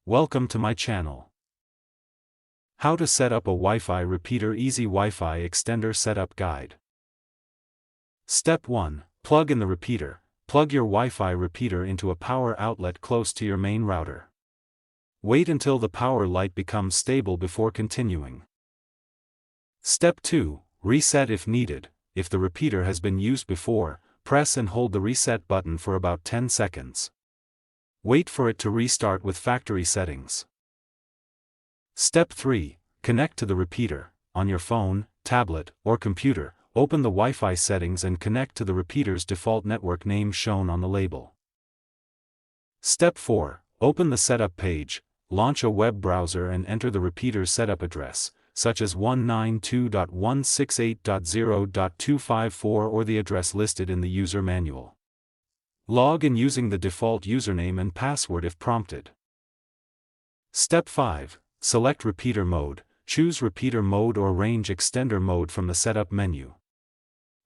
Welcome to my channel. How to set up a Wi-Fi repeater. Easy Wi-Fi extender setup guide. Step 1. Plug in the repeater. Plug your Wi-Fi repeater into a power outlet close to your main router. Wait until the power light becomes stable before continuing. Step 2. Reset if needed. If the repeater has been used before, press and hold the reset button for about 10 seconds. Wait for it to restart with factory settings. Step 3. Connect to the repeater. On your phone, tablet, or computer, open the Wi-Fi settings and connect to the repeater's default network name shown on the label. Step 4. Open the setup page, launch a web browser and enter the repeater's setup address, such as 192.168.0.254 or the address listed in the user manual. Log in using the default username and password if prompted. Step 5. Select repeater mode. Choose repeater mode or range extender mode from the setup menu.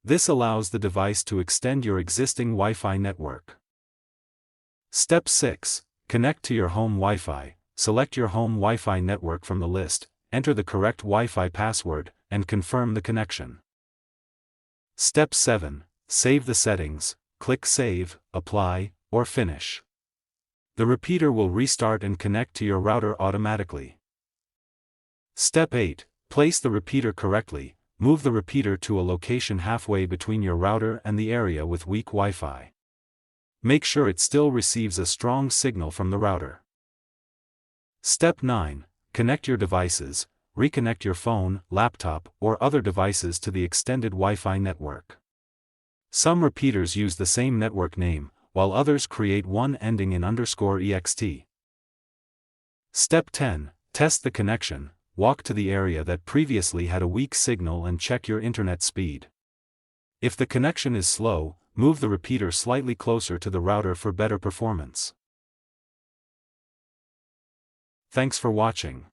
This allows the device to extend your existing Wi-Fi network. Step 6. Connect to your home Wi-Fi. Select your home Wi-Fi network from the list, enter the correct Wi-Fi password, and confirm the connection. Step 7. Save the settings. Click Save, Apply, or Finish. The repeater will restart and connect to your router automatically. Step 8. Place the repeater correctly. Move the repeater to a location halfway between your router and the area with weak Wi-Fi. Make sure it still receives a strong signal from the router. Step 9. Connect your devices. Reconnect your phone, laptop, or other devices to the extended Wi-Fi network. Some repeaters use the same network name, while others create one ending in _ext. Step 10. Test the connection. Walk to the area that previously had a weak signal and check your internet speed. If the connection is slow, move the repeater slightly closer to the router for better performance. Thanks for watching.